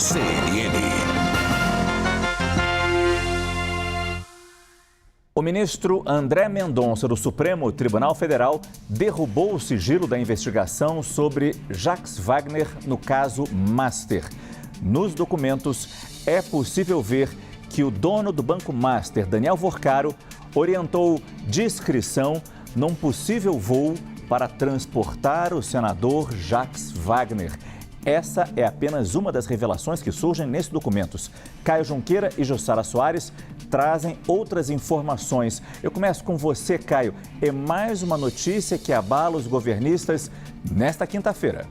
CNN. O ministro André Mendonça, do Supremo Tribunal Federal, derrubou o sigilo da investigação sobre Jacques Wagner no caso Master. Nos documentos, é possível ver que o dono do Banco Master, Daniel Vorcaro, orientou discrição num possível voo para transportar o senador Jacques Wagner. Essa é apenas uma das revelações que surgem nesses documentos. Caio Junqueira e Jussara Soares trazem outras informações. Eu começo com você, Caio. É mais uma notícia que abala os governistas nesta quinta-feira.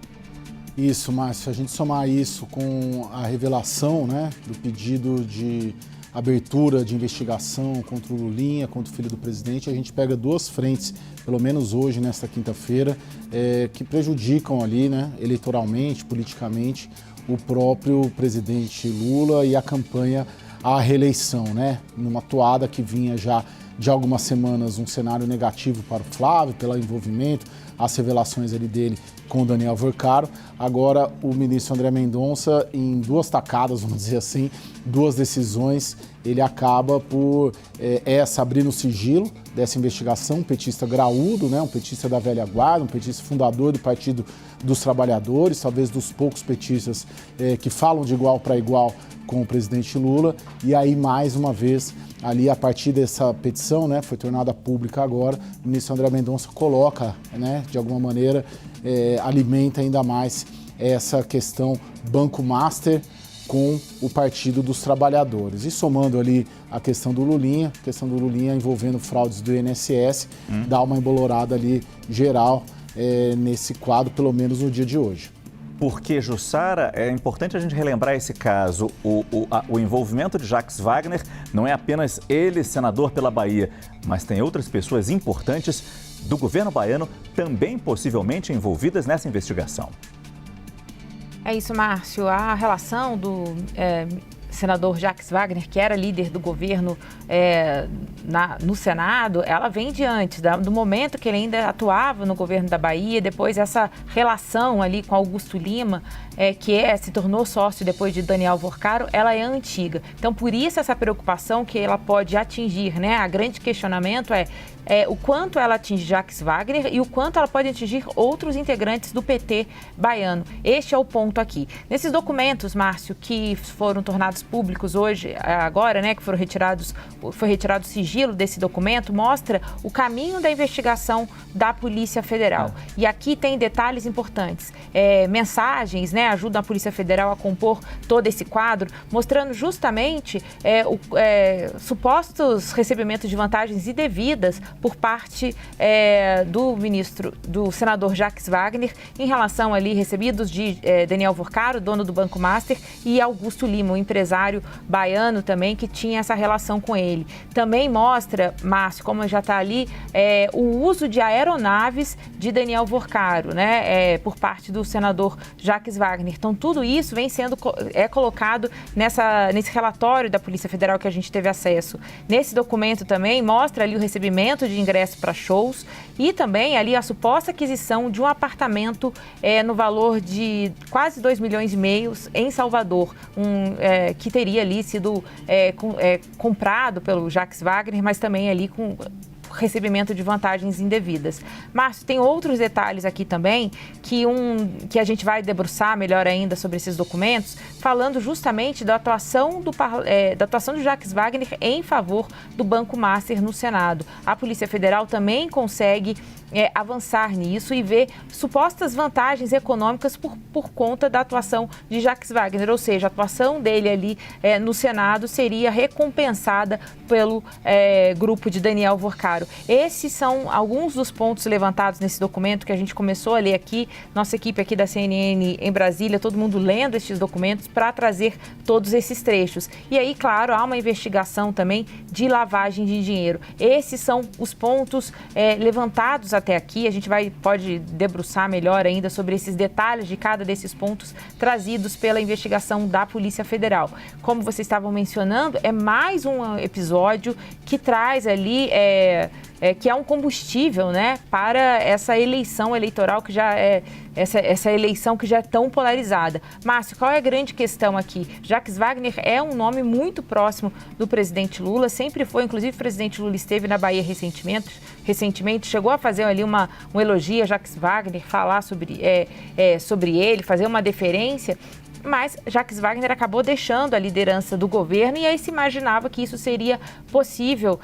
Isso, Márcio. A gente somar isso com a revelação, do pedido de abertura de investigação contra o Lulinha, contra o filho do presidente, a gente pega duas frentes, pelo menos hoje, nesta quinta-feira, que prejudicam ali, eleitoralmente, politicamente, o próprio presidente Lula e a campanha à reeleição, numa toada que vinha já de algumas semanas um cenário negativo para o Flávio, pelo envolvimento, as revelações ali dele com o Daniel Vorcaro. Agora, o ministro André Mendonça, em duas tacadas, vamos dizer assim, duas decisões, ele acaba por abrir o sigilo dessa investigação, um petista graúdo, um petista da velha guarda, um petista fundador do Partido dos Trabalhadores, talvez dos poucos petistas que falam de igual para igual com o presidente Lula. E aí, mais uma vez, ali a partir dessa petição, foi tornada pública agora, o ministro André Mendonça coloca, de alguma maneira, alimenta ainda mais essa questão Banco Master com o Partido dos Trabalhadores. E somando ali a questão do Lulinha envolvendo fraudes do INSS, dá uma embolorada ali geral nesse quadro, pelo menos no dia de hoje. Porque, Jussara, é importante a gente relembrar esse caso. O envolvimento de Jacques Wagner não é apenas ele, senador pela Bahia, mas tem outras pessoas importantes do governo baiano também possivelmente envolvidas nessa investigação. É isso, Márcio. A relação do senador Jacques Wagner, que era líder do governo no Senado, ela vem de antes, do momento que ele ainda atuava no governo da Bahia. Depois essa relação ali com Augusto Lima, se tornou sócio depois de Daniel Vorcaro, ela é antiga. Então, por isso essa preocupação que ela pode atingir, A grande questionamento é o quanto ela atinge Jacques Wagner e o quanto ela pode atingir outros integrantes do PT baiano. Este é o ponto aqui. Nesses documentos, Márcio, que foram tornados públicos hoje, agora, que foi retirado o sigilo desse documento, mostra o caminho da investigação da Polícia Federal. E aqui tem detalhes importantes. Mensagens, ajudam a Polícia Federal a compor todo esse quadro, mostrando justamente supostos recebimentos de vantagens indevidas por parte do senador Jacques Wagner em relação ali recebidos de Daniel Vorcaro, dono do Banco Master, e Augusto Lima, um empresário baiano também que tinha essa relação com ele. Também mostra, Márcio, como já está ali, o uso de aeronaves de Daniel Vorcaro, por parte do senador Jacques Wagner. Então, tudo isso vem sendo colocado nesse relatório da Polícia Federal que a gente teve acesso. Nesse documento também mostra ali o recebimento de ingresso para shows e também ali a suposta aquisição de um apartamento no valor de quase 2,5 milhões em Salvador, que teria ali sido comprado pelo Jacques Wagner, mas também ali com recebimento de vantagens indevidas. Márcio, tem outros detalhes aqui também que a gente vai debruçar melhor ainda sobre esses documentos, falando justamente da atuação do Jacques Wagner em favor do Banco Master no Senado. A Polícia Federal também consegue avançar nisso e ver supostas vantagens econômicas por conta da atuação de Jacques Wagner, ou seja, a atuação dele ali no Senado seria recompensada pelo grupo de Daniel Vorcaro. Esses são alguns dos pontos levantados nesse documento que a gente começou a ler aqui, nossa equipe aqui da CNN em Brasília, todo mundo lendo estes documentos para trazer todos esses trechos. E aí, claro, há uma investigação também de lavagem de dinheiro. Esses são os pontos levantados até aqui. A gente pode debruçar melhor ainda sobre esses detalhes de cada desses pontos trazidos pela investigação da Polícia Federal. Como vocês estavam mencionando, é mais um episódio que traz ali que é um combustível, né, para essa eleição eleitoral que já é essa eleição que já é tão polarizada. Márcio, qual é a grande questão aqui? Jacques Wagner é um nome muito próximo do presidente Lula, sempre foi, inclusive o presidente Lula esteve na Bahia recentemente chegou a fazer ali um elogio a Jacques Wagner, falar sobre ele, fazer uma deferência. Mas Jacques Wagner acabou deixando a liderança do governo e aí se imaginava que isso seria possível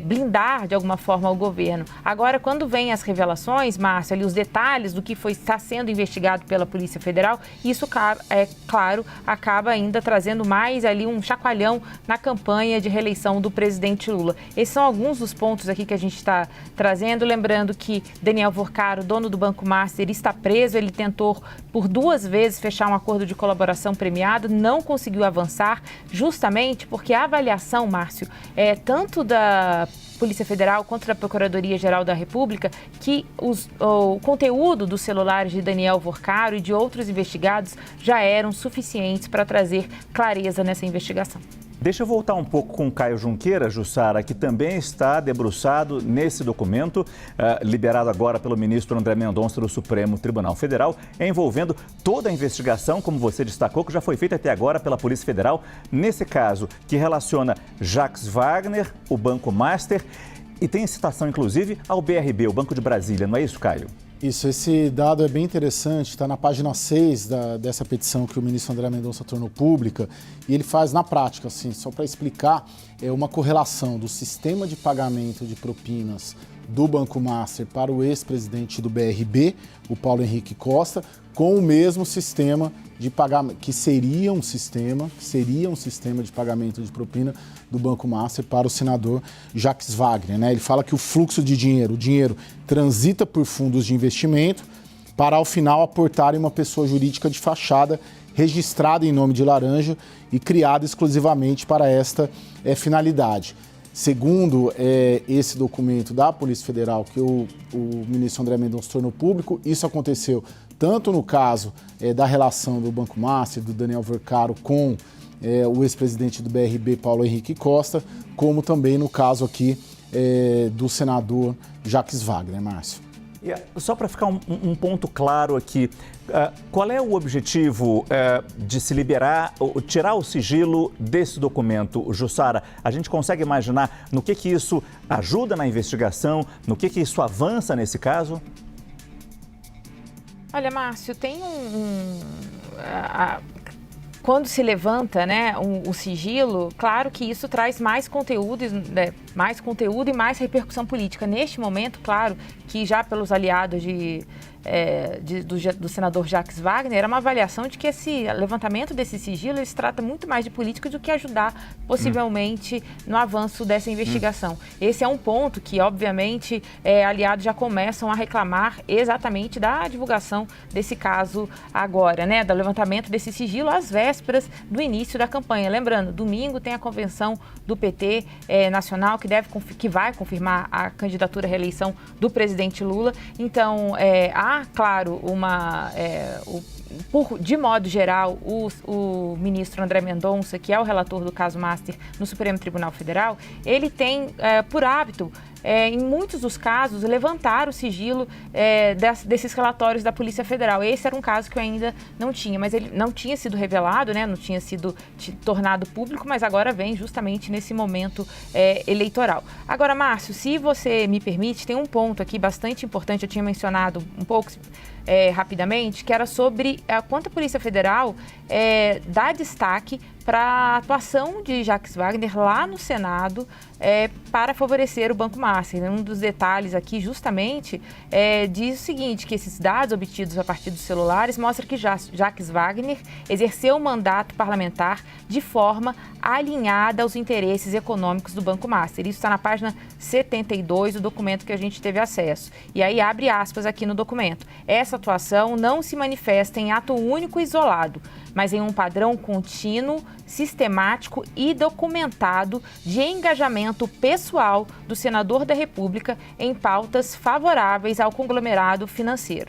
blindar de alguma forma o governo. Agora, quando vem as revelações, Márcio, ali os detalhes do que está sendo investigado pela Polícia Federal, isso, claro, acaba ainda trazendo mais ali um chacoalhão na campanha de reeleição do presidente Lula. Esses são alguns dos pontos aqui que a gente está trazendo. Lembrando que Daniel Vorcaro, dono do Banco Master, está preso. Ele tentou por 2 vezes fechar um acordo de colaboração premiado, não conseguiu avançar, justamente porque a avaliação, Márcio, tanto da Polícia Federal quanto da Procuradoria-Geral da República, que o conteúdo dos celulares de Daniel Vorcaro e de outros investigados já eram suficientes para trazer clareza nessa investigação. Deixa eu voltar um pouco com o Caio Junqueira, Jussara, que também está debruçado nesse documento, liberado agora pelo ministro André Mendonça do Supremo Tribunal Federal, envolvendo toda a investigação, como você destacou, que já foi feita até agora pela Polícia Federal, nesse caso, que relaciona Jacques Wagner, o Banco Master, e tem citação, inclusive, ao BRB, o Banco de Brasília, não é isso, Caio? Isso, esse dado é bem interessante, está na página 6 dessa petição que o ministro André Mendonça tornou pública, e ele faz na prática, assim, só para explicar, uma correlação do sistema de pagamento de propinas do Banco Master para o ex-presidente do BRB, o Paulo Henrique Costa, com o mesmo sistema de pagamento, que seria um sistema de pagamento de propina do Banco Master para o senador Jacques Wagner, né? Ele fala que o fluxo de dinheiro, o dinheiro transita por fundos de investimento para, ao final, aportar em uma pessoa jurídica de fachada registrada em nome de Laranja e criada exclusivamente para esta finalidade. Segundo esse documento da Polícia Federal que o ministro André Mendonça tornou público, isso aconteceu tanto no caso da relação do Banco Master, do Daniel Vorcaro com o ex-presidente do BRB, Paulo Henrique Costa, como também no caso aqui do senador Jacques Wagner, Márcio. Só para ficar um ponto claro aqui, qual é o objetivo de se liberar, tirar o sigilo desse documento, Jussara? A gente consegue imaginar no que isso ajuda na investigação, no que isso avança nesse caso? Olha, Márcio, tem quando se levanta, né, o sigilo, claro que isso traz mais conteúdo e mais repercussão política. Neste momento, claro, que já pelos aliados do senador Jacques Wagner, era uma avaliação de que esse levantamento desse sigilo se trata muito mais de política do que ajudar, possivelmente, no avanço dessa investigação. Esse é um ponto que, obviamente, aliados já começam a reclamar exatamente da divulgação desse caso agora, né, do levantamento desse sigilo às vésperas do início da campanha. Lembrando, domingo tem a convenção do PT nacional que vai confirmar a candidatura à reeleição do presidente Lula. Então, há, claro, de modo geral, o ministro André Mendonça, que é o relator do caso Master no Supremo Tribunal Federal, ele tem por hábito, em muitos dos casos, levantar o sigilo desses relatórios da Polícia Federal. Esse era um caso que eu ainda não tinha, mas ele não tinha sido revelado, né? Não tinha sido tornado público, mas agora vem justamente nesse momento eleitoral. Agora, Márcio, se você me permite, tem um ponto aqui bastante importante, eu tinha mencionado um pouco rapidamente, que era sobre quanto a Polícia Federal dá destaque para a atuação de Jacques Wagner lá no Senado para favorecer o Banco Master. Um dos detalhes aqui, justamente, diz o seguinte, que esses dados obtidos a partir dos celulares mostram que Jacques Wagner exerceu o mandato parlamentar de forma alinhada aos interesses econômicos do Banco Master. Isso está na página 72 do documento que a gente teve acesso. E aí abre aspas aqui no documento. Essa atuação não se manifesta em ato único e isolado, mas em um padrão contínuo, sistemático e documentado de engajamento pessoal do senador da República em pautas favoráveis ao conglomerado financeiro.